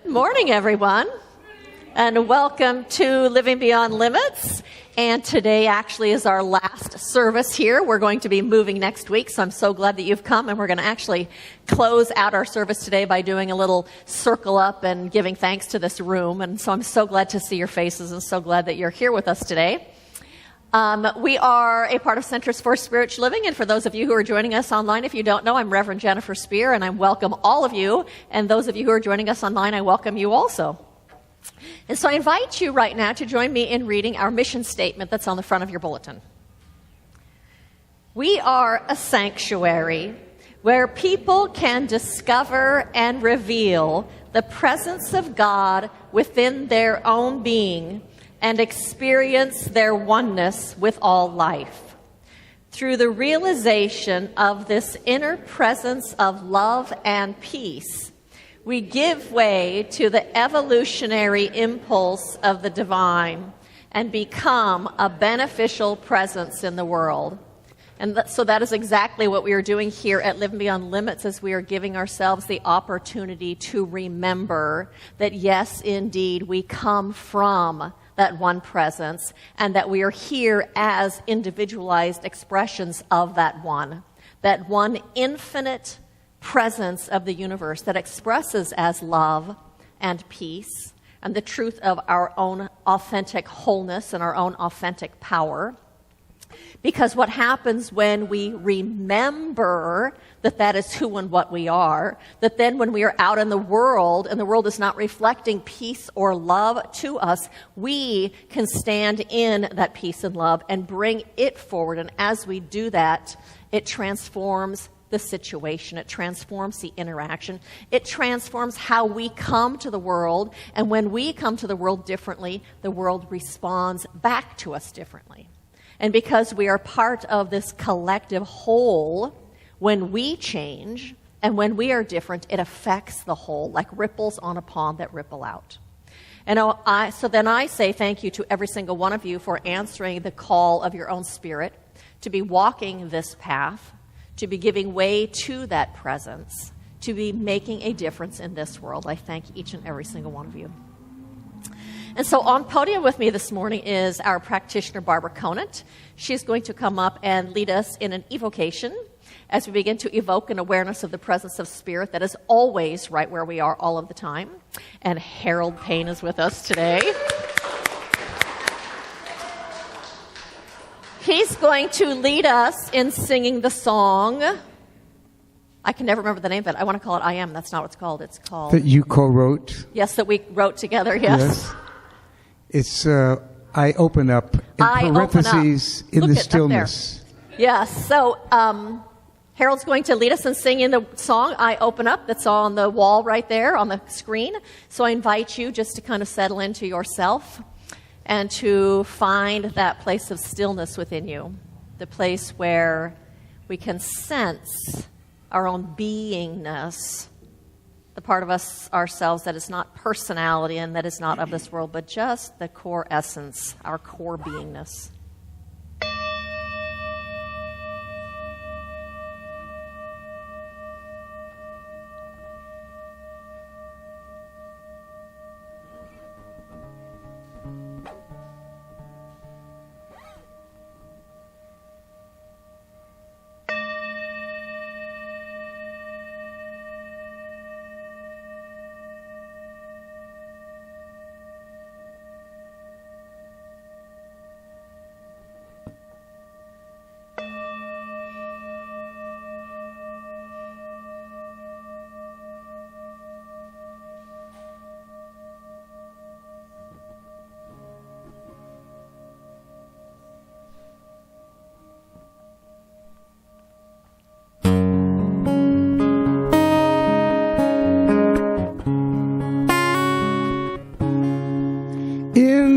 Morning, everyone, and welcome to Living Beyond Limits. And today actually is our last service here. We're going to be moving next week, so I'm so glad that you've come, and we're going to actually close out our service today by doing a little circle up and giving thanks to this room. And so I'm so glad to see your faces and so glad that you're here with us today. We are a part of Centers for Spiritual Living, and for those of you who are joining us online, if you don't know, I'm Reverend Jennifer Spear, and I welcome all of you, and those of you who are joining us online, I welcome you also. And so I invite you right now to join me in reading our mission statement that's on the front of your bulletin. We are a sanctuary where people can discover and reveal the presence of God within their own being and experience their oneness with all life. Through the realization of this inner presence of love and peace, we give way to the evolutionary impulse of the divine and become a beneficial presence in the world. And so that is exactly what we are doing here at Living Beyond Limits, as we are giving ourselves the opportunity to remember that, yes, indeed, we come from that one presence, and that we are here as individualized expressions of that one infinite presence of the universe that expresses as love and peace and the truth of our own authentic wholeness and our own authentic power. Because what happens when we remember that is who and what we are, that then when we are out in the world and the world is not reflecting peace or love to us, we can stand in that peace and love and bring it forward. And as we do that, it transforms the situation. It transforms the interaction. It transforms how we come to the world. And when we come to the world differently, the world responds back to us differently. And because we are part of this collective whole, when we change and when we are different, it affects the whole, like ripples on a pond that ripple out. And so then I say thank you to every single one of you for answering the call of your own spirit, to be walking this path, to be giving way to that presence, to be making a difference in this world. I thank each and every single one of you. And so on podium with me this morning is our practitioner, Barbara Conant. She's going to come up and lead us in an evocation as we begin to evoke an awareness of the presence of Spirit that is always right where we are all of the time. And Harold Payne is with us today. He's going to lead us in singing the song. I can never remember the name of it. I want to call it I Am. That's not what it's called. It's called... That you co-wrote? Yes, that we wrote together, yes. It's I open up, in parentheses, in the stillness. Yes, so Harold's going to lead us in singing the song, I Open Up, that's on the wall right there on the screen. So I invite you just to kind of settle into yourself and to find that place of stillness within you, the place where we can sense our own beingness, the part of us ourselves that is not personality and that is not of this world, but just the core essence, our core beingness.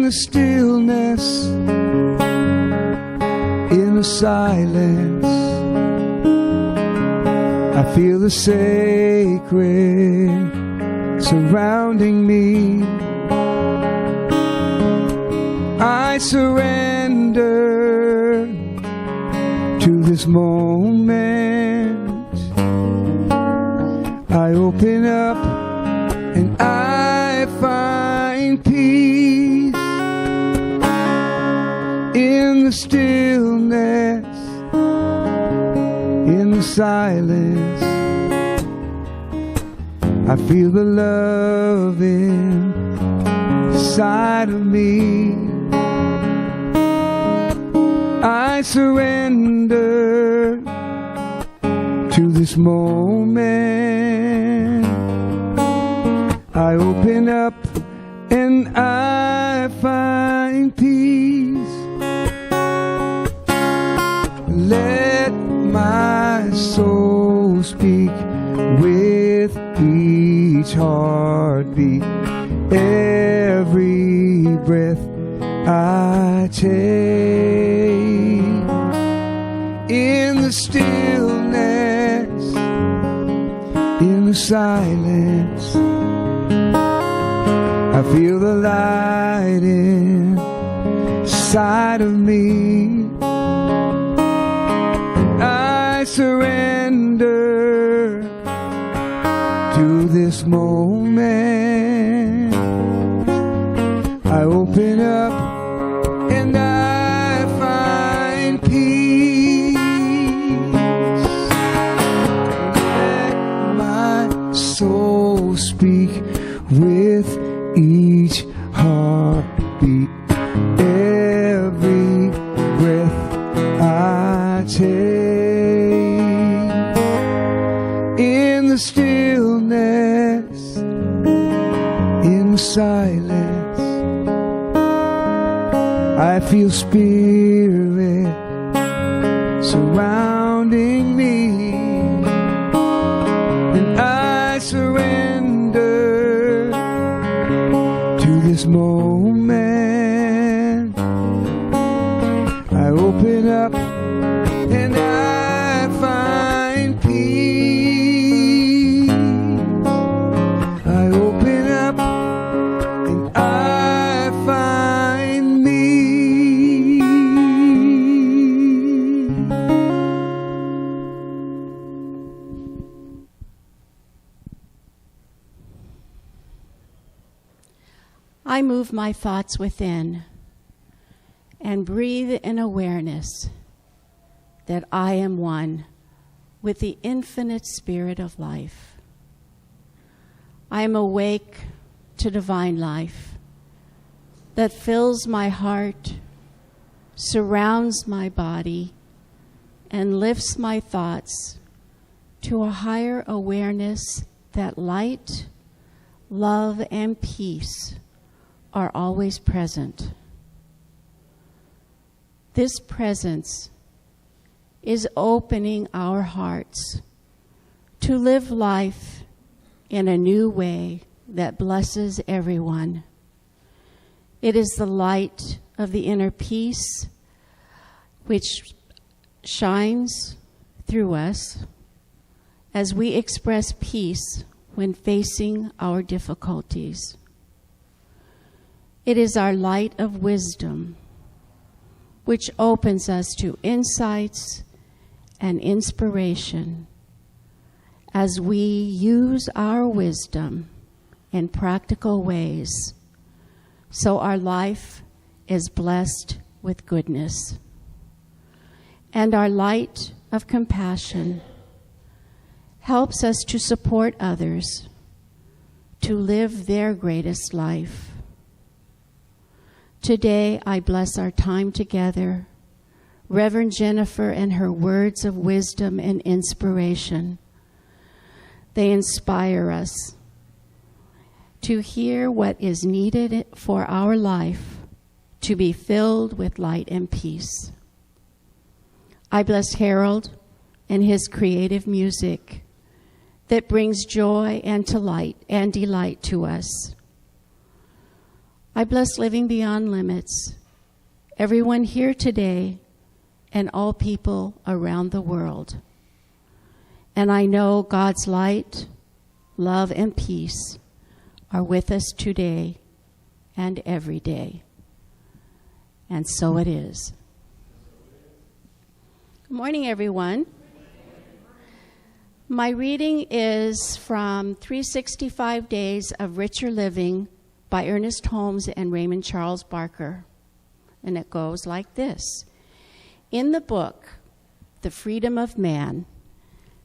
The stillness, in the silence, I feel the sacred surrounding me. I surrender to this moment. I open up and I I find peace in the stillness, in the silence. I feel the love inside of me. I surrender to this moment. I open up and I find peace. Let my soul speak with each heartbeat. Every breath I take. In the stillness, in the silence, I feel the light inside of me. I surrender to this moment. I open up and I find peace. Let my soul speak with each heartbeat. Every breath I take. In the stillness, in the silence, I feel Spirit surrounding me, and I surrender to this moment. I open up and I find peace. I open up and I find me. I move my thoughts within and breathe in awareness that I am one with the infinite spirit of life. I am awake to divine life that fills my heart, surrounds my body, and lifts my thoughts to a higher awareness that light, love, and peace are always present. This presence is opening our hearts to live life in a new way that blesses everyone. It is the light of the inner peace which shines through us as we express peace when facing our difficulties. It is our light of wisdom which opens us to insights and inspiration as we use our wisdom in practical ways, so our life is blessed with goodness. And our light of compassion helps us to support others to live their greatest life. Today, I bless our time together, Reverend Jennifer and her words of wisdom and inspiration. They inspire us to hear what is needed for our life to be filled with light and peace. I bless Harold and his creative music that brings joy and delight to us. I bless Living Beyond Limits, everyone here today, and all people around the world. And I know God's light, love, and peace are with us today and every day. And so it is. Good morning, everyone. My reading is from 365 Days of Richer Living by Ernest Holmes and Raymond Charles Barker. And it goes like this. In the book, The Freedom of Man,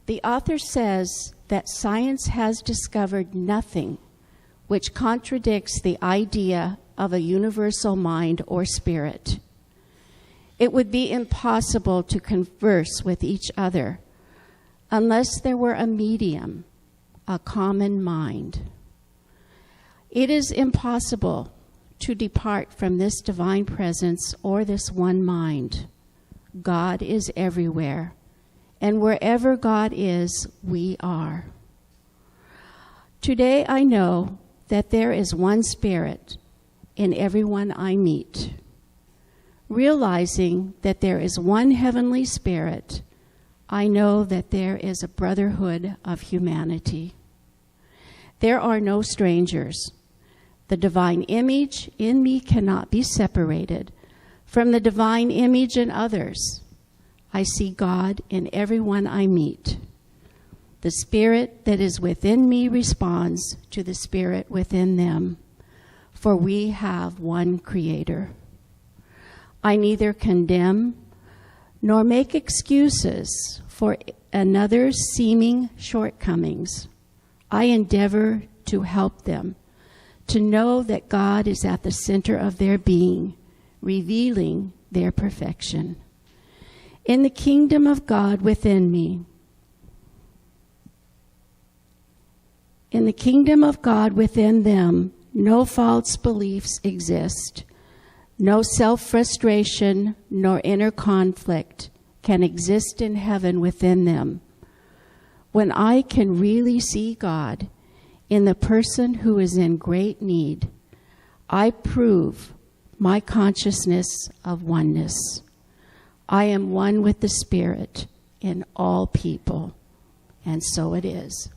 the author says that science has discovered nothing which contradicts the idea of a universal mind or spirit. It would be impossible to converse with each other unless there were a medium, a common mind. It is impossible to depart from this divine presence or this one mind. God is everywhere, and wherever God is, we are. Today I know that there is one Spirit in everyone I meet. Realizing that there is one heavenly Spirit, I know that there is a brotherhood of humanity. There are no strangers. The divine image in me cannot be separated from the divine image in others. I see God in everyone I meet. The Spirit that is within me responds to the Spirit within them, for we have one Creator. I neither condemn nor make excuses for another's seeming shortcomings. I endeavor to help them to know that God is at the center of their being, revealing their perfection. In the kingdom of God within me, in the kingdom of God within them, no false beliefs exist. No self-frustration nor inner conflict can exist in heaven within them. When I can really see God in the person who is in great need, I prove my consciousness of oneness. I am one with the Spirit in all people, and so it is.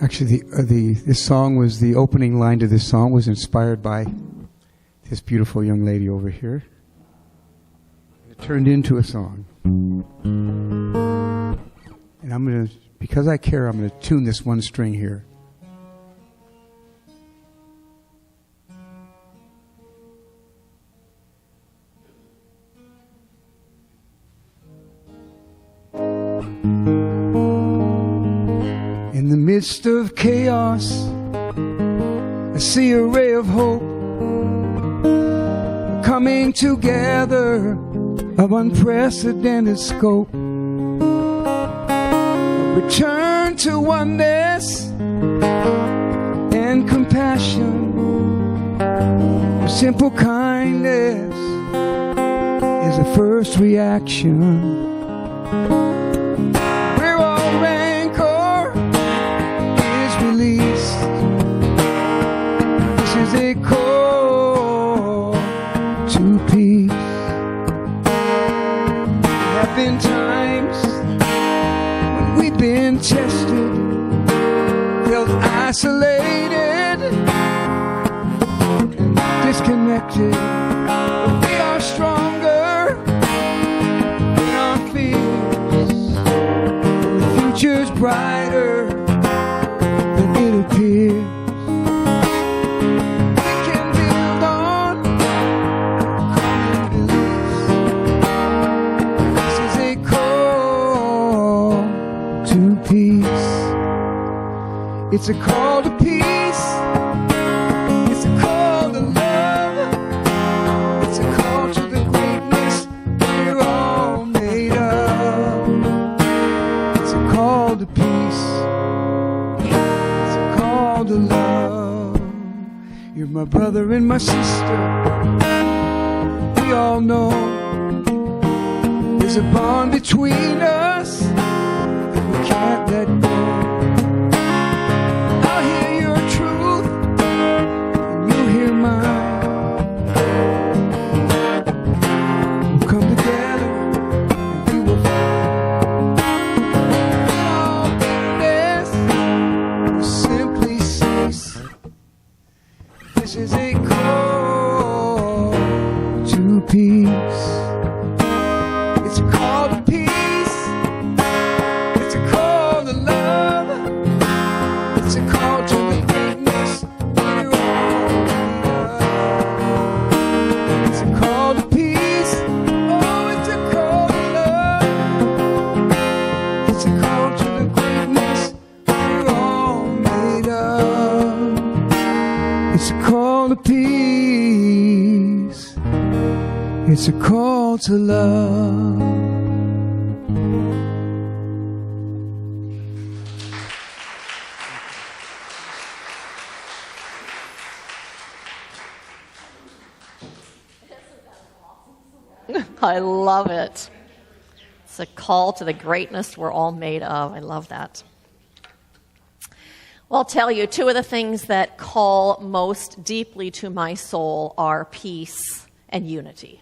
Actually, this song was, the opening line to this song was inspired by this beautiful young lady over here. It turned into a song. And I'm going to, because I care, I'm going to tune this one string here. In the midst of chaos, I see a ray of hope, coming together of unprecedented scope. A return to oneness and compassion. A simple kindness is the first reaction. A call to peace. There have been times when we've been tested, felt isolated and disconnected. But we are stronger in our fears. The future's brighter than it appears. It's a call to peace. It's a call to love. It's a call to the greatness we're all made of. It's a call to peace. It's a call to love. You're my brother and my sister. We all know there's a bond between us that we can't let go. Simple a call to the greatness we're all made of. It's a call to peace. It's a call to love. I love it. It's a call to the greatness we're all made of. I love that. Well, I'll tell you, two of the things that call most deeply to my soul are peace and unity.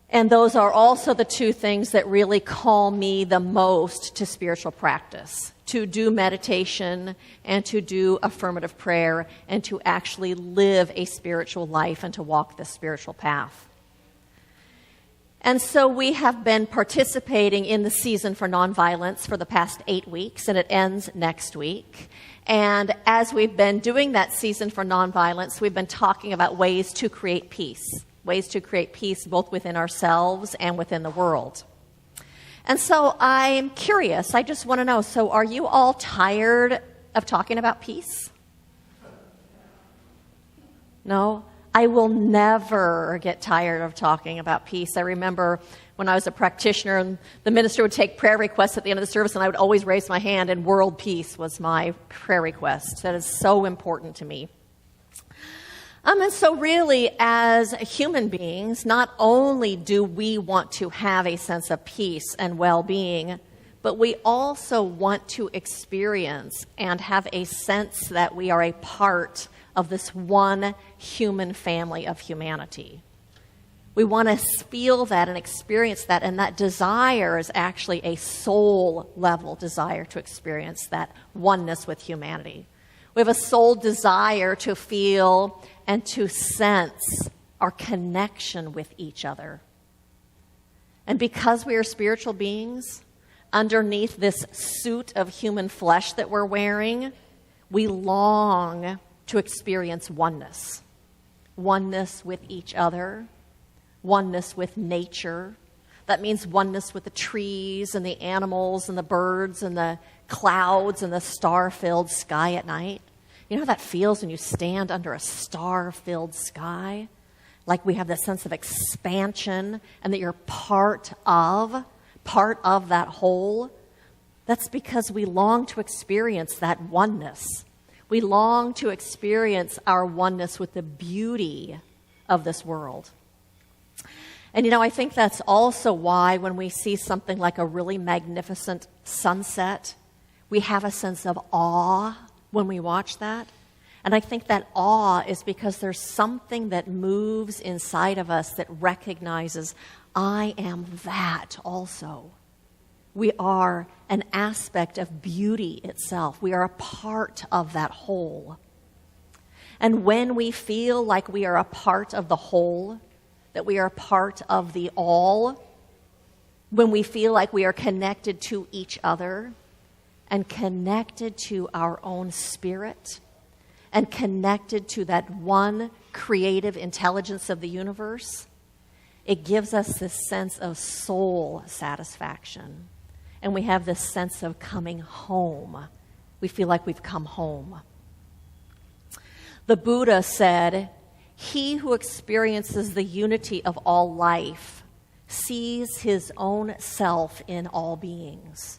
And those are also the two things that really call me the most to spiritual practice, to do meditation and to do affirmative prayer and to actually live a spiritual life and to walk the spiritual path. And so we have been participating in the season for nonviolence for the past 8 weeks, and it ends next week. And as we've been doing that season for nonviolence, we've been talking about ways to create peace both within ourselves and within the world. And so I'm curious, I just want to know, so are you all tired of talking about peace? No? I will never get tired of talking about peace. I remember when I was a practitioner and the minister would take prayer requests at the end of the service, and I would always raise my hand, and world peace was my prayer request. That is so important to me. And so really, as human beings, not only do we want to have a sense of peace and well-being, but we also want to experience and have a sense that we are a part of this one human family of humanity. We want to feel that and experience that, and that desire is actually a soul-level desire to experience that oneness with humanity. We have a soul desire to feel and to sense our connection with each other. And because we are spiritual beings, underneath this suit of human flesh that we're wearing, we long to experience oneness. Oneness with each other, oneness with nature. That means oneness with the trees and the animals and the birds and the clouds and the star-filled sky at night. You know how that feels when you stand under a star-filled sky? Like we have this sense of expansion and that you're part of that whole. That's because we long to experience that oneness. We long to experience our oneness with the beauty of this world. And I think that's also why when we see something like a really magnificent sunset, we have a sense of awe when we watch that. And I think that awe is because there's something that moves inside of us that recognizes, I am that also. We are an aspect of beauty itself. We are a part of that whole. And when we feel like we are a part of the whole, that we are a part of the all, when we feel like we are connected to each other and connected to our own spirit and connected to that one creative intelligence of the universe, it gives us this sense of soul satisfaction. And we have this sense of coming home. We feel like we've come home. The Buddha said, "He who experiences the unity of all life sees his own self in all beings."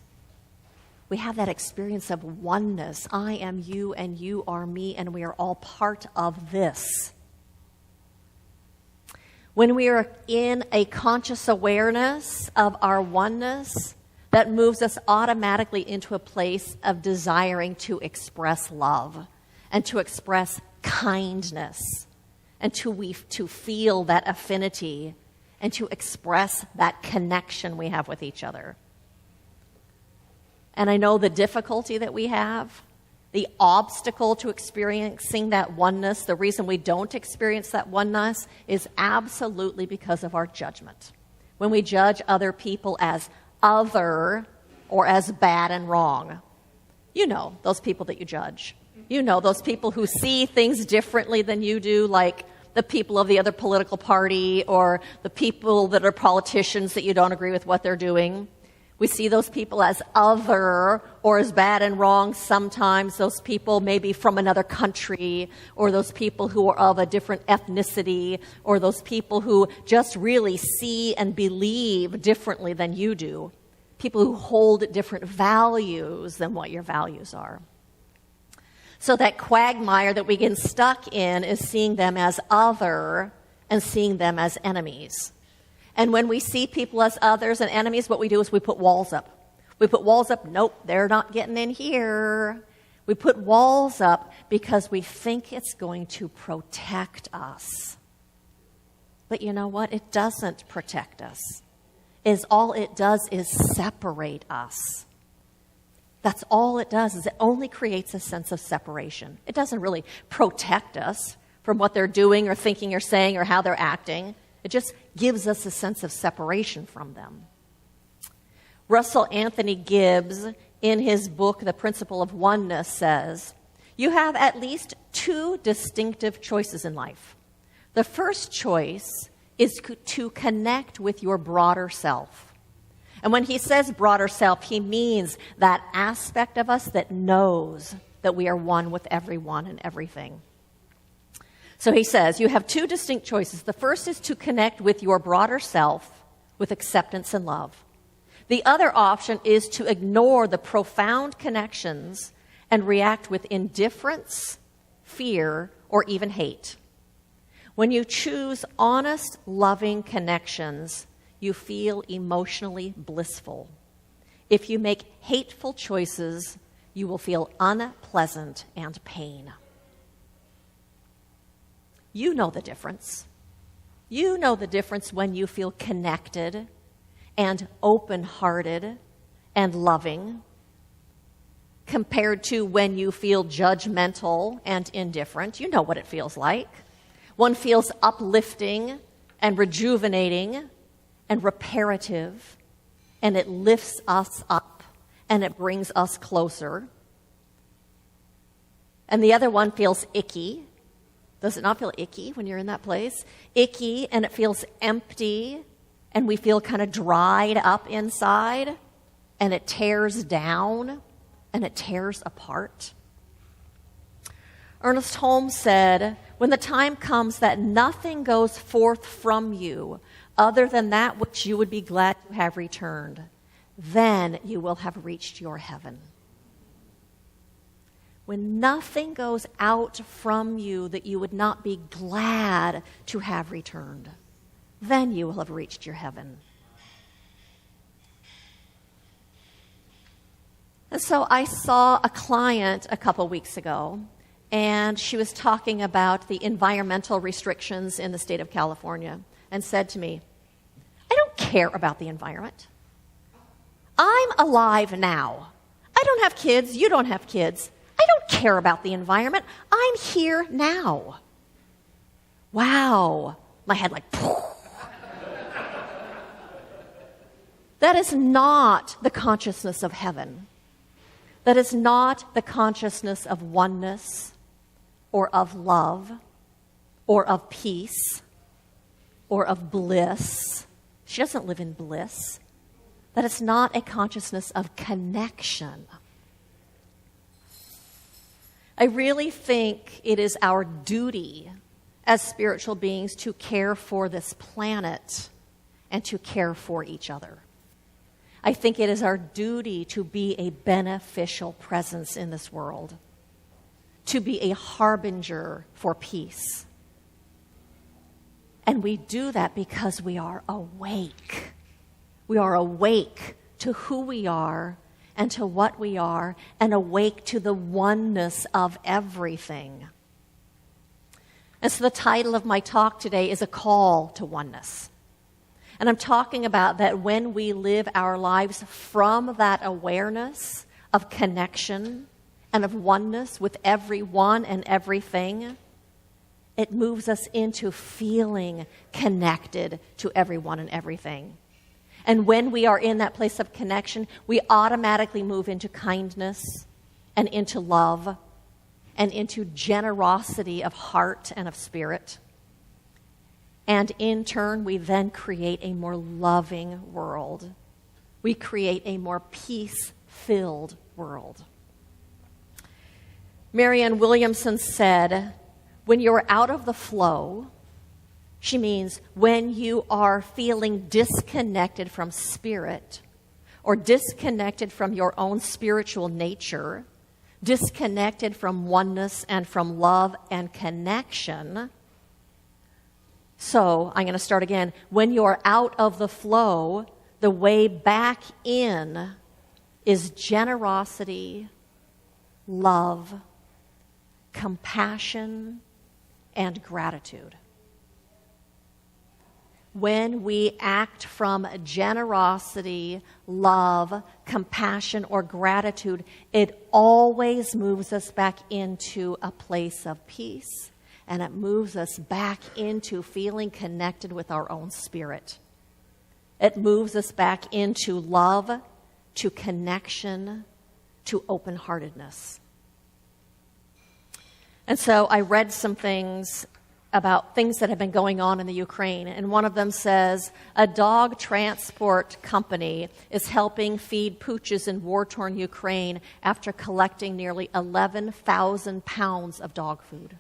We have that experience of oneness. I am you and you are me, and we are all part of this. When we are in a conscious awareness of our oneness, that moves us automatically into a place of desiring to express love and to express kindness and to feel that affinity and to express that connection we have with each other. And I know the difficulty that we have, the obstacle to experiencing that oneness, the reason we don't experience that oneness is absolutely because of our judgment. When we judge other people as other or as bad and wrong. You know those people that you judge. You know those people who see things differently than you do, like the people of the other political party or the people that are politicians that you don't agree with what they're doing. We see those people as other or as bad and wrong sometimes. Those people maybe from another country, or those people who are of a different ethnicity, or those people who just really see and believe differently than you do. People who hold different values than what your values are. So that quagmire that we get stuck in is seeing them as other and seeing them as enemies. And when we see people as others and enemies, what we do is we put walls up. We put walls up, nope, they're not getting in here. We put walls up because we think it's going to protect us. But you know what? It doesn't protect us. All it does is separate us. That's all it does, is it only creates a sense of separation. It doesn't really protect us from what they're doing or thinking or saying or how they're acting. It just gives us a sense of separation from them. Russell Anthony Gibbs, in his book, The Principle of Oneness, says, you have at least two distinctive choices in life. The first choice is to connect with your broader self. And when he says broader self, he means that aspect of us that knows that we are one with everyone and everything. So he says, you have two distinct choices. The first is to connect with your broader self with acceptance and love. The other option is to ignore the profound connections and react with indifference, fear, or even hate. When you choose honest, loving connections, you feel emotionally blissful. If you make hateful choices, you will feel unpleasant and pain. You know the difference. You know the difference when you feel connected and open-hearted and loving compared to when you feel judgmental and indifferent. You know what it feels like. One feels uplifting and rejuvenating and reparative, and it lifts us up and it brings us closer. And the other one feels icky. Does it not feel icky when you're in that place? Icky, and it feels empty, and we feel kind of dried up inside, and it tears down, and it tears apart. Ernest Holmes said, when the time comes that nothing goes forth from you other than that which you would be glad to have returned, then you will have reached your heaven. When nothing goes out from you that you would not be glad to have returned, then you will have reached your heaven. And so I saw a client a couple weeks ago, and she was talking about the environmental restrictions in the state of California and said to me, I don't care about the environment. I'm alive now. I don't have kids. You don't have kids. I don't care about the environment. I'm here now. Wow. My head like, that is not the consciousness of heaven. That is not the consciousness of oneness or of love or of peace or of bliss. She doesn't live in bliss. That is not a consciousness of connection. I really think it is our duty as spiritual beings to care for this planet and to care for each other. I think it is our duty to be a beneficial presence in this world, to be a harbinger for peace. And we do that because we are awake. We are awake to who we are and to what we are, and awake to the oneness of everything. And so the title of my talk today is A Call to Oneness. And I'm talking about that when we live our lives from that awareness of connection and of oneness with everyone and everything, it moves us into feeling connected to everyone and everything. And when we are in that place of connection, we automatically move into kindness and into love and into generosity of heart and of spirit. And in turn, we then create a more loving world we create a more peace-filled world. Marianne Williamson said, when you're out of the flow, she means when you are feeling disconnected from spirit or disconnected from your own spiritual nature, disconnected from oneness and from love and connection. So I'm going to start again. When you're out of the flow, the way back in is generosity, love, compassion, and gratitude. When we act from generosity, love, compassion, or gratitude, it always moves us back into a place of peace, and it moves us back into feeling connected with our own spirit. It moves us back into love, to connection, to open-heartedness. And so I read some things about things that have been going on in the Ukraine, and one of them says a dog transport company is helping feed pooches in war-torn Ukraine after collecting nearly 11,000 pounds of dog food.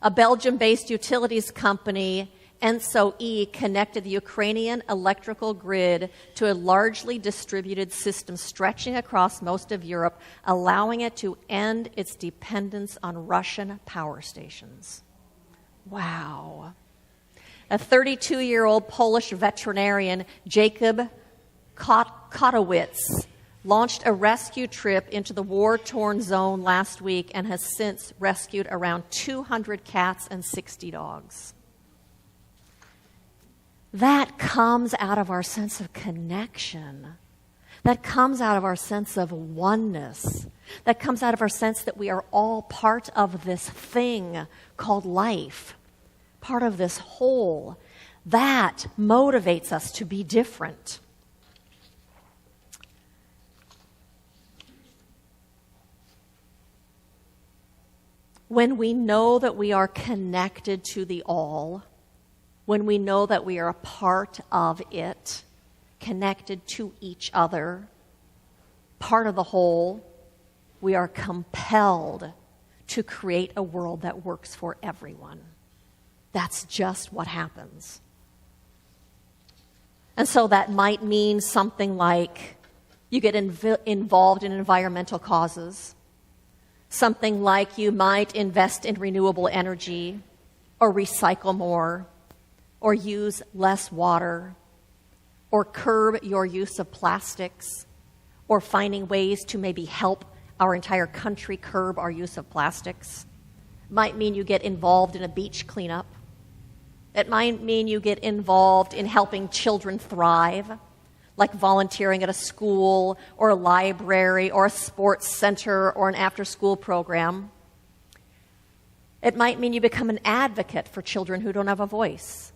A Belgium-based utilities company, ENSO-E, connected the Ukrainian electrical grid to a largely distributed system stretching across most of Europe, allowing it to end its dependence on Russian power stations. Wow. A 32-year-old Polish veterinarian, Jacob Kotowicz, launched a rescue trip into the war-torn zone last week and has since rescued around 200 cats and 60 dogs. That comes out of our sense of connection. That comes out of our sense of oneness. That comes out of our sense that we are all part of this thing called life, part of this whole. That motivates us to be different. When we know that we are connected to the all, when we know that we are a part of it, connected to each other, part of the whole, we are compelled to create a world that works for everyone. That's just what happens. And so that might mean something like you get involved in environmental causes, something like you might invest in renewable energy or recycle more, or use less water, or curb your use of plastics, or finding ways to maybe help our entire country curb our use of plastics. It might mean you get involved in a beach cleanup. It might mean you get involved in helping children thrive, like volunteering at a school or a library or a sports center or an after-school program. It might mean you become an advocate for children who don't have a voice.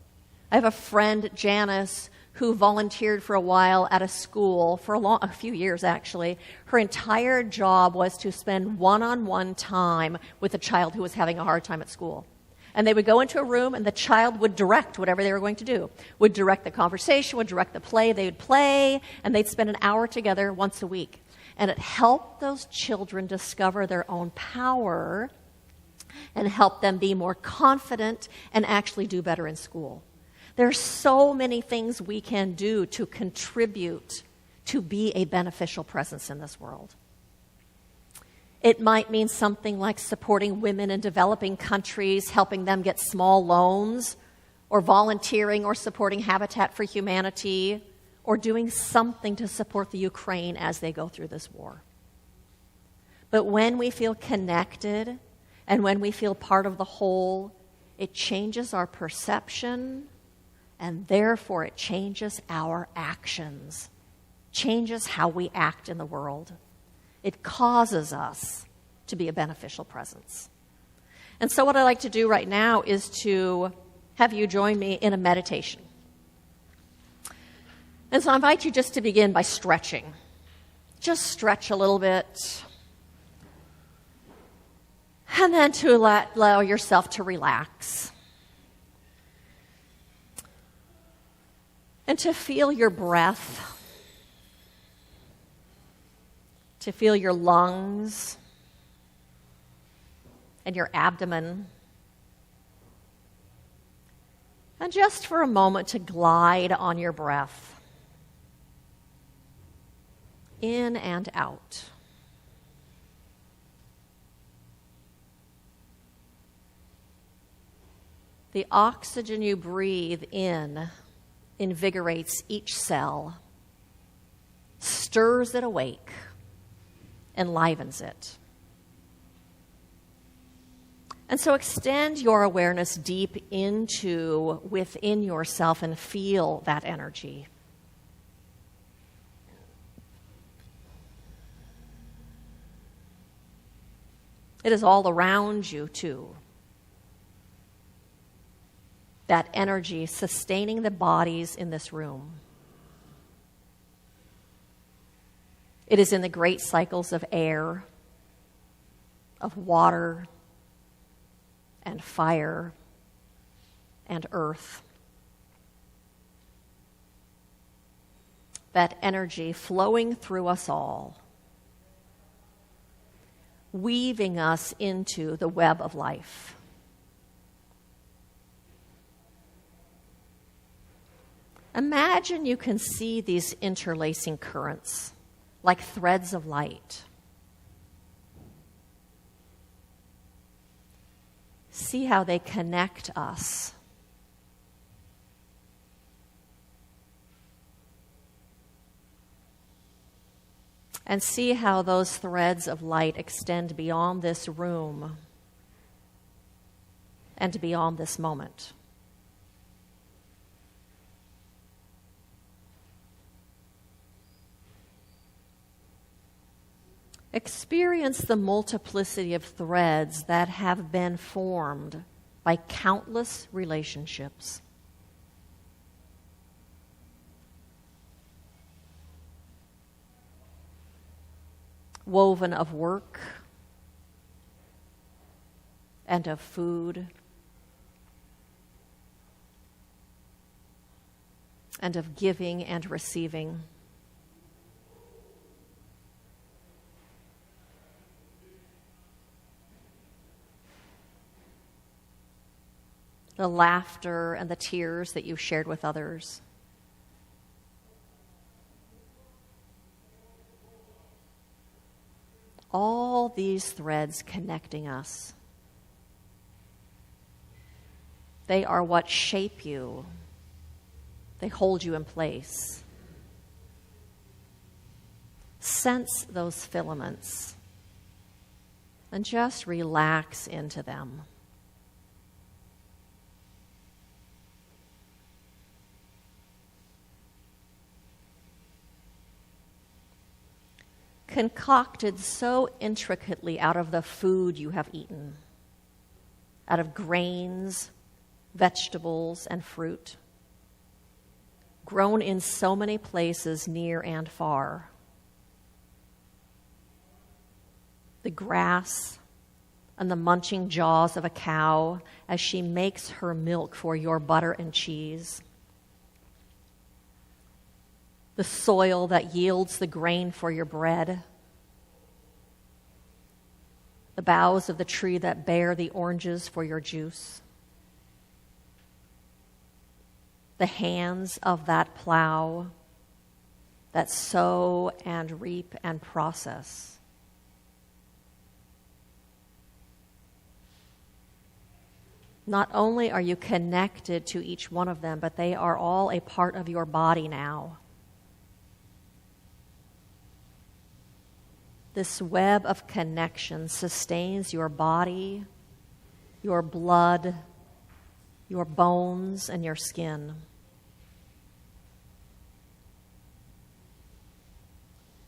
I have a friend, Janice, who volunteered for a while at a school, for a few years actually. Her entire job was to spend one-on-one time with a child who was having a hard time at school. And they would go into a room and the child would direct whatever they were going to do, would direct the conversation, would direct the play. They would play, and they'd spend an hour together once a week. And it helped those children discover their own power and help them be more confident and actually do better in school. There's so many things we can do to contribute to be a beneficial presence in this world. It might mean something like supporting women in developing countries, helping them get small loans, or volunteering or supporting Habitat for Humanity, or doing something to support the Ukraine as they go through this war. But when we feel connected and when we feel part of the whole, it changes our perception, and therefore it changes our actions, changes how we act in the world. It causes us to be a beneficial presence. And so what I'd like to do right now is to have you join me in a meditation. And so I invite you just to begin by stretching. Just stretch a little bit. And then to allow yourself to relax. And to feel your breath, to feel your lungs and your abdomen. And just for a moment to glide on your breath, in and out. The oxygen you breathe in invigorates each cell, stirs it awake, enlivens it. And so extend your awareness deep within yourself and feel that energy. It is all around you, too. That energy sustaining the bodies in this room. It is in the great cycles of air, of water, and fire, and earth. That energy flowing through us all, weaving us into the web of life. Imagine you can see these interlacing currents like threads of light. See how they connect us. And see how those threads of light extend beyond this room and beyond this moment. Experience the multiplicity of threads that have been formed by countless relationships. Woven of work and of food and of giving and receiving. The laughter and the tears that you shared with others. All these threads connecting us. They are what shape you. They hold you in place. Sense those filaments and just relax into them. Concocted so intricately out of the food you have eaten, out of grains, vegetables, and fruit, grown in so many places near and far. The grass and the munching jaws of a cow as she makes her milk for your butter and cheese. The soil that yields the grain for your bread, the boughs of the tree that bear the oranges for your juice, the hands of that plow that sow and reap and process. Not only are you connected to each one of them, but they are all a part of your body now. This web of connection sustains your body, your blood, your bones, and your skin.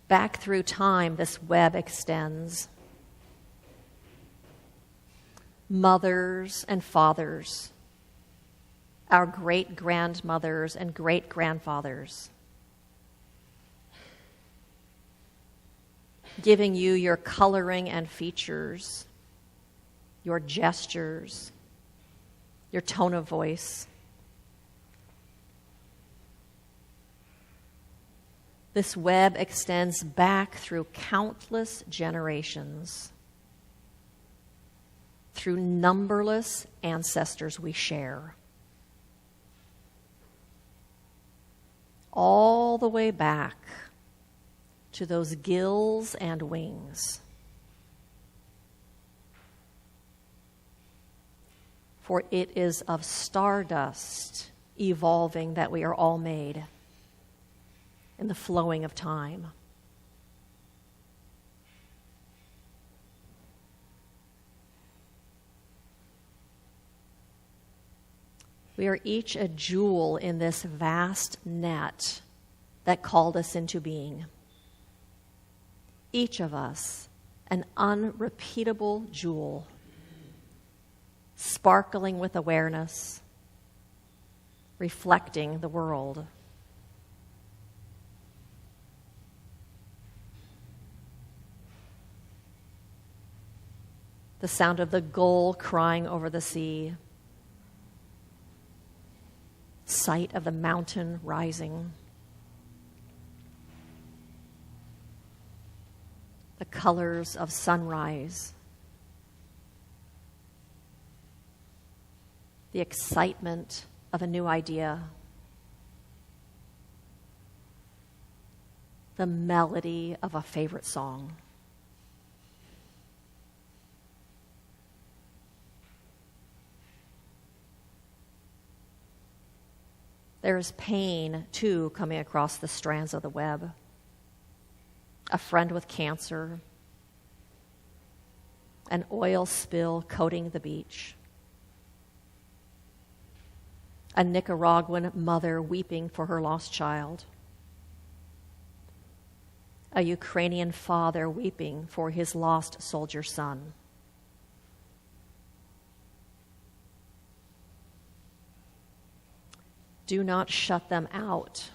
Back through time, this web extends. Mothers and fathers, our great-grandmothers and great-grandfathers, giving you your coloring and features, your gestures, your tone of voice. This web extends back through countless generations, through numberless ancestors we share, all the way back to those gills and wings. For it is of stardust evolving that we are all made in the flowing of time. We are each a jewel in this vast net that called us into being. Each of us an unrepeatable jewel, sparkling with awareness, reflecting the world. The sound of the gull crying over the sea, sight of the mountain rising, the colors of sunrise, the excitement of a new idea, the melody of a favorite song. There is pain, too, coming across the strands of the web. A friend with cancer, an oil spill coating the beach, a Nicaraguan mother weeping for her lost child, a Ukrainian father weeping for his lost soldier son. Do not shut them out.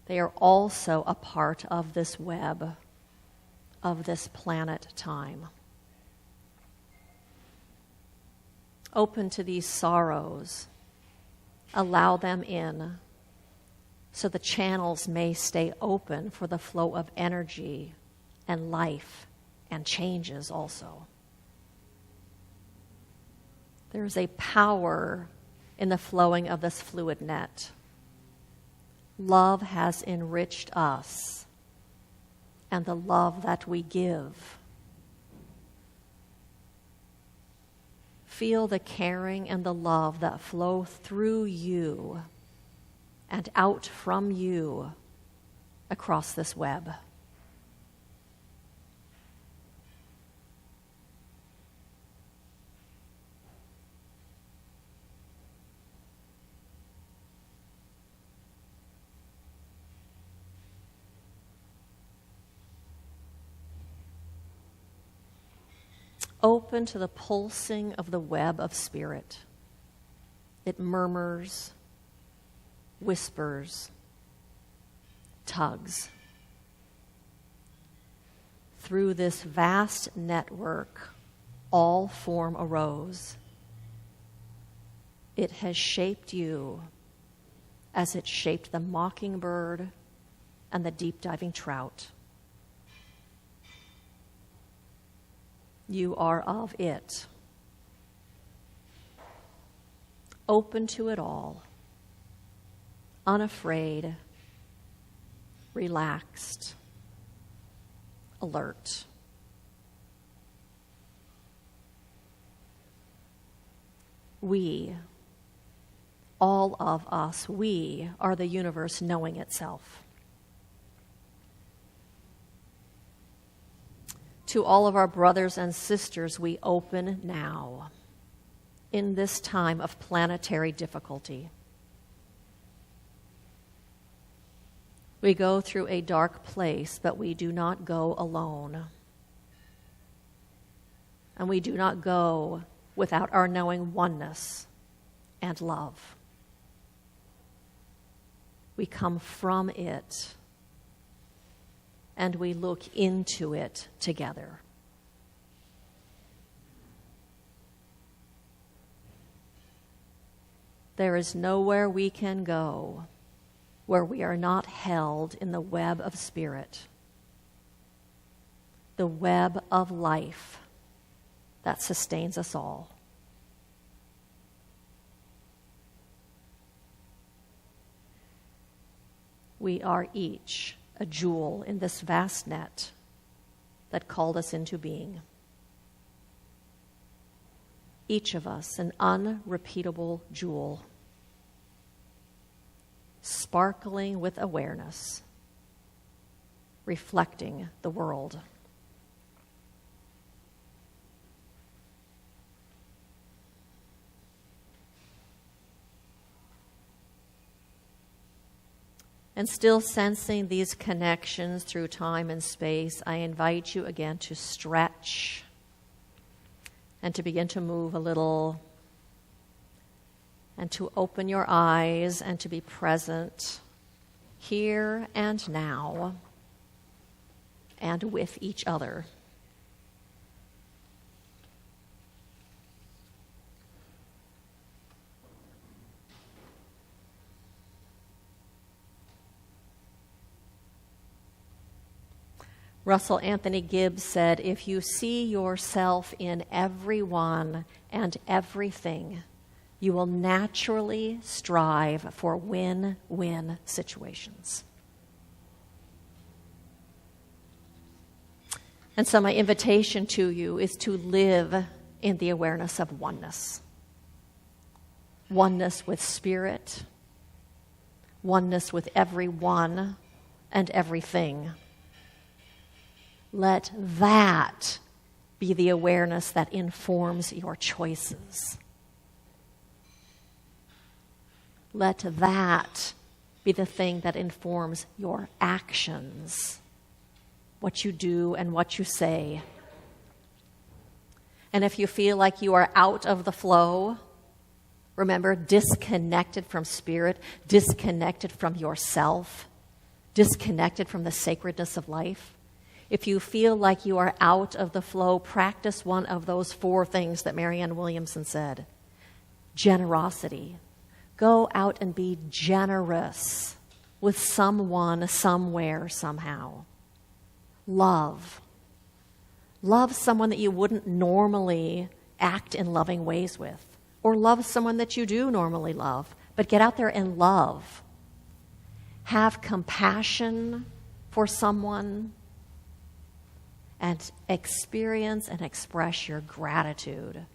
They are also a part of this web, of this planet time. Open to these sorrows. Allow them in so the channels may stay open for the flow of energy and life and changes also. There is a power in the flowing of this fluid net. Love has enriched us, and the love that we give. Feel the caring and the love that flow through you and out from you across this web. Open to the pulsing of the web of spirit. It murmurs, whispers, tugs. Through this vast network, all form arose. It has shaped you as it shaped the mockingbird and the deep-diving trout. You are of it. Open to it all, unafraid, relaxed, alert. We, all of us, we are the universe knowing itself. To all of our brothers and sisters, we open now, in this time of planetary difficulty. We go through a dark place, but we do not go alone. And we do not go without our knowing oneness and love. We come from it, and we look into it together. There is nowhere we can go where we are not held in the web of spirit, the web of life that sustains us all. We are each a jewel in this vast net that called us into being. Each of us an unrepeatable jewel, sparkling with awareness, reflecting the world. And still sensing these connections through time and space, I invite you again to stretch and to begin to move a little and to open your eyes and to be present here and now and with each other. Russell Anthony Gibbs said, "If you see yourself in everyone and everything, you will naturally strive for win-win situations." And so my invitation to you is to live in the awareness of oneness. Oneness with spirit, oneness with everyone and everything. Let that be the awareness that informs your choices. Let that be the thing that informs your actions, what you do and what you say. And if you feel like you are out of the flow, remember, disconnected from spirit, disconnected from yourself, disconnected from the sacredness of life. If you feel like you are out of the flow, practice one of those 4 things that Marianne Williamson said. Generosity. Go out and be generous with someone, somewhere, somehow. Love. Love someone that you wouldn't normally act in loving ways with. Or love someone that you do normally love. But get out there and love. Have compassion for someone. And experience and express your gratitude.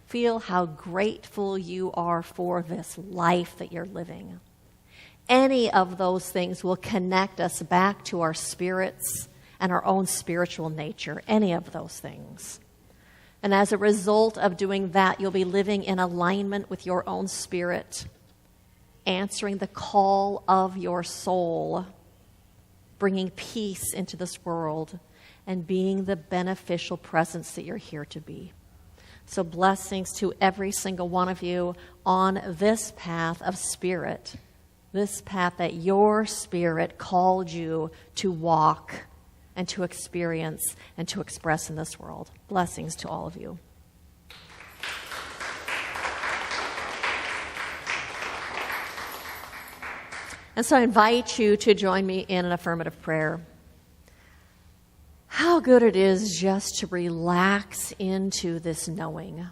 Feel how grateful you are for this life that you're living. Any of those things will connect us back to our spirits and our own spiritual nature. Any of those things. And as a result of doing that, you'll be living in alignment with your own spirit, answering the call of your soul, bringing peace into this world, and being the beneficial presence that you're here to be. So blessings to every single one of you on this path of spirit, this path that your spirit called you to walk and to experience and to express in this world. Blessings to all of you. And so I invite you to join me in an affirmative prayer. How good it is just to relax into this knowing,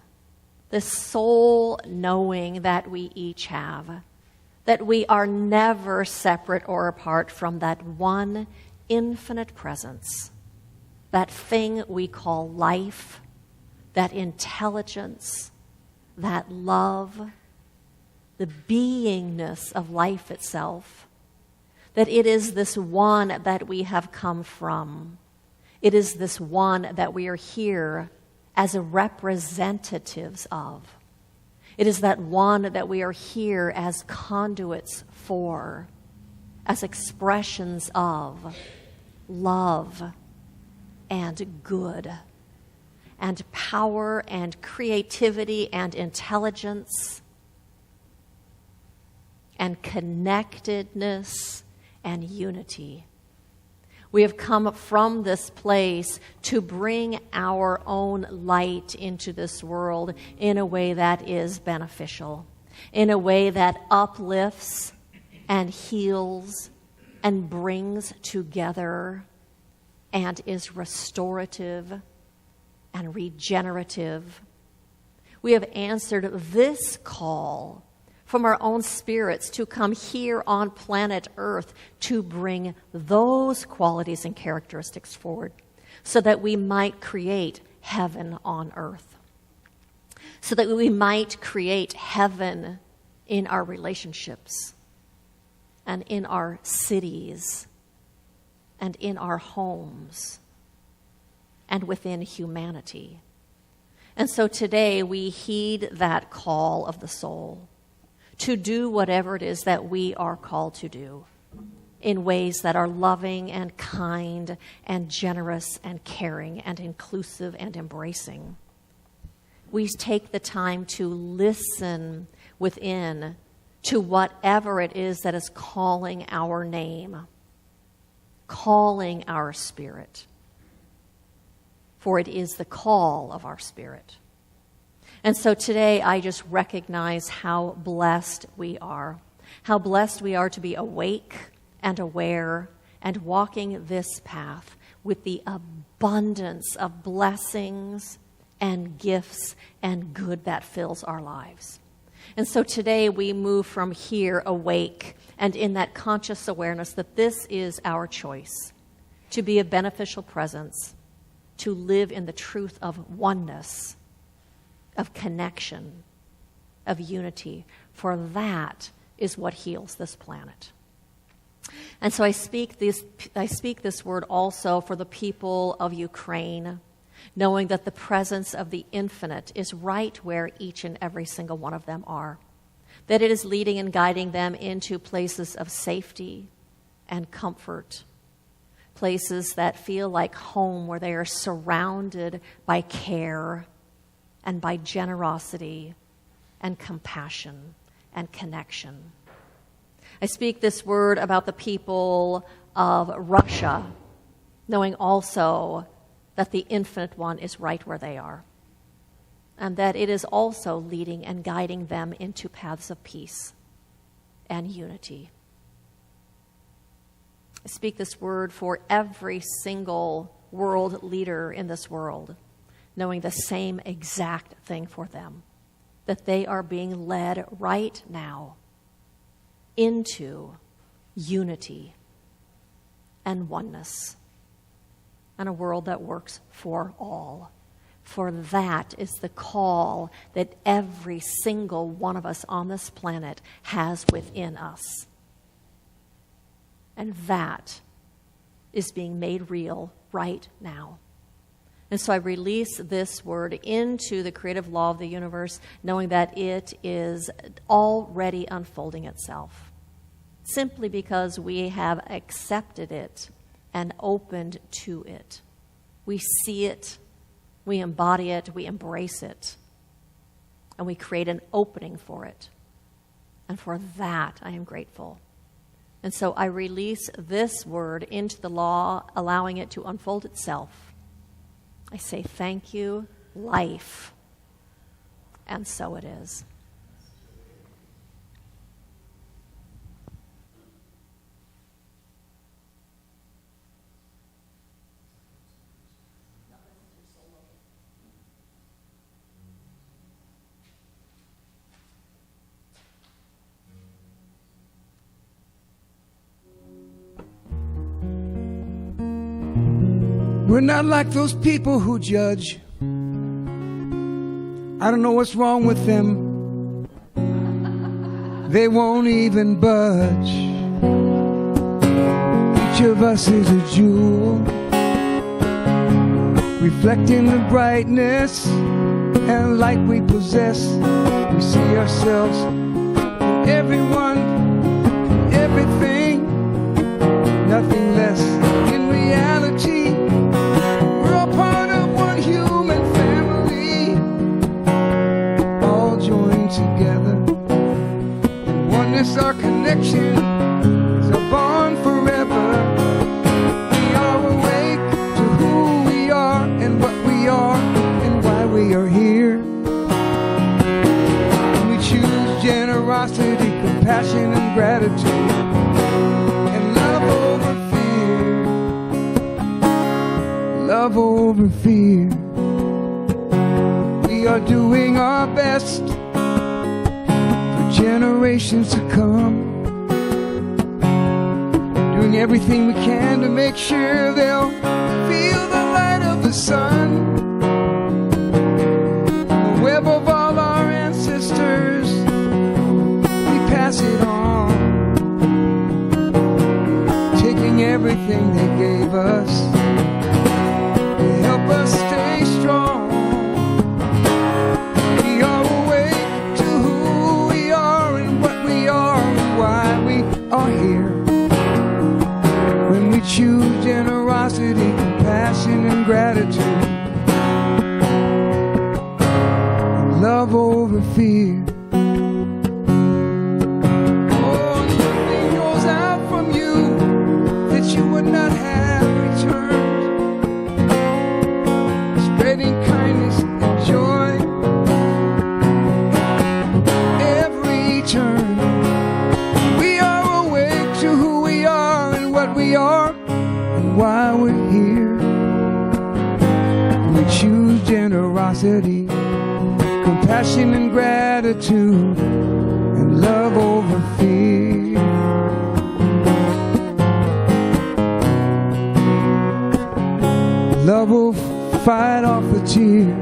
this soul knowing that we each have, that we are never separate or apart from that one infinite presence, that thing we call life, that intelligence, that love, the beingness of life itself, that it is this one that we have come from. It is this one that we are here as representatives of. It is that one that we are here as conduits for, as expressions of love and good and power and creativity and intelligence and connectedness and unity. We have come from this place to bring our own light into this world in a way that is beneficial, in a way that uplifts and heals and brings together and is restorative and regenerative. We have answered this call from our own spirits to come here on planet Earth to bring those qualities and characteristics forward so that we might create heaven on earth, so that we might create heaven in our relationships and in our cities and in our homes and within humanity. And so today we heed that call of the soul to do whatever it is that we are called to do in ways that are loving and kind and generous and caring and inclusive and embracing. We take the time to listen within to whatever it is that is calling our name, calling our spirit. For it is the call of our spirit. And so today I just recognize how blessed we are to be awake and aware and walking this path with the abundance of blessings and gifts and good that fills our lives. And so today we move from here awake and in that conscious awareness that this is our choice, to be a beneficial presence, to live in the truth of oneness, of connection, of unity, for that is what heals this planet. And so I speak this word also for the people of Ukraine, knowing that the presence of the infinite is right where each and every single one of them are, that it is leading and guiding them into places of safety and comfort, places that feel like home, where they are surrounded by care and by generosity and compassion and connection. I speak this word about the people of Russia, knowing also that the Infinite One is right where they are, and that it is also leading and guiding them into paths of peace and unity. I speak this word for every single world leader in this world, knowing the same exact thing for them, that they are being led right now into unity and oneness and a world that works for all. For that is the call that every single one of us on this planet has within us. And that is being made real right now. And so I release this word into the creative law of the universe, knowing that it is already unfolding itself, simply because we have accepted it and opened to it. We see it, we embody it, we embrace it, and we create an opening for it. And for that, I am grateful. And so I release this word into the law, allowing it to unfold itself. I say thank you, life, and so it is. We're not like those people who judge. I don't know what's wrong with them. They won't even budge. Each of us is a jewel, reflecting the brightness and light we possess. We see ourselves in everyone, everything, nothing less. In reality, we're all part of one human family, all joined together. In oneness, our connection is a bond forever. We are awake to who we are and what we are and why we are here. And we choose generosity, compassion, and gratitude. love over fear. We are doing our best for generations to come, doing everything we can to make sure they'll feel the light of the sun. The web of all our ancestors, we pass it on, taking everything they gave us to help us stay strong. We are awake to who we are and what we are and why we are here. When we choose generosity, compassion, and gratitude, and love over fear. Oh, nothing goes out from you that you would not have returned. Spreading kindness and joy every turn. We are awake to who we are and what we are and why we're here. We choose generosity, compassion and gratitude, and love over fear. Love will fight off the tears.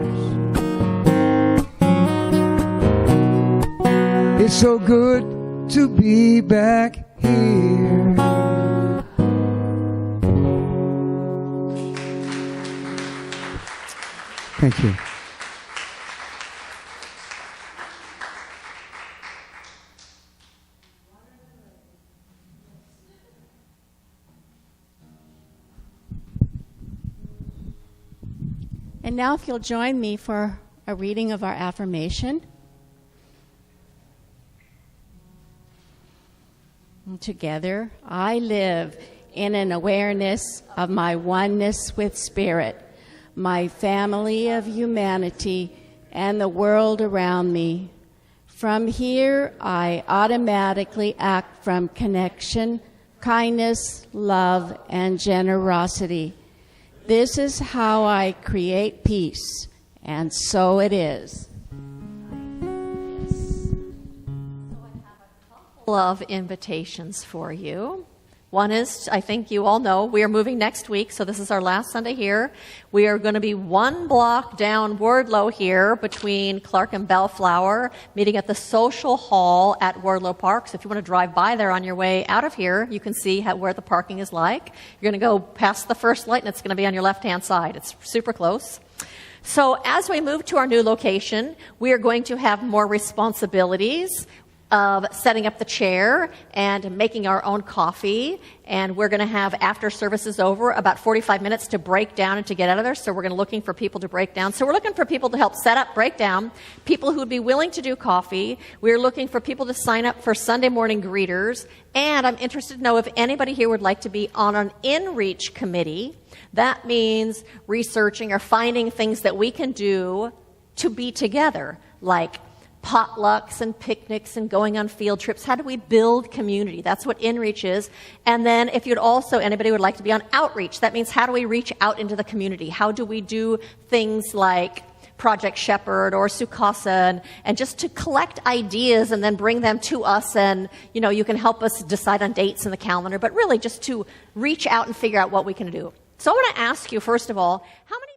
It's so good to be back here. Thank you. And now if you'll join me for a reading of our affirmation. And together, I live in an awareness of my oneness with Spirit, my family of humanity, and the world around me. From here, I automatically act from connection, kindness, love, and generosity. This is how I create peace, and so it is. Of invitations for you. One is, I think you all know, we are moving next week, so this is our last Sunday here. We are going to be one block down Wardlow here between Clark and Bellflower, meeting at the social hall at Wardlow Park. So if you want to drive by there on your way out of here, you can see where the parking is like. You're going to go past the first light, and it's going to be on your left-hand side. It's super close. So as we move to our new location, we are going to have more responsibilities of setting up the chair and making our own coffee. And we're going to have, after service is over, about 45 minutes to break down and to get out of there. So we're going to looking for people to break down. So we're looking for people to help set up, break down, people who would be willing to do coffee. We're looking for people to sign up for Sunday morning greeters. And I'm interested to know if anybody here would like to be on an in-reach committee. That means researching or finding things that we can do to be together, like potlucks and picnics and going on field trips. How do we build community? That's what in-reach is. And then if you'd also, anybody would like to be on outreach, that means how do we reach out into the community? How do we do things like Project Shepherd or Sukasa and just to collect ideas and then bring them to us, and you can help us decide on dates in the calendar, but really just to reach out and figure out what we can do. So I want to ask you, first of all, how many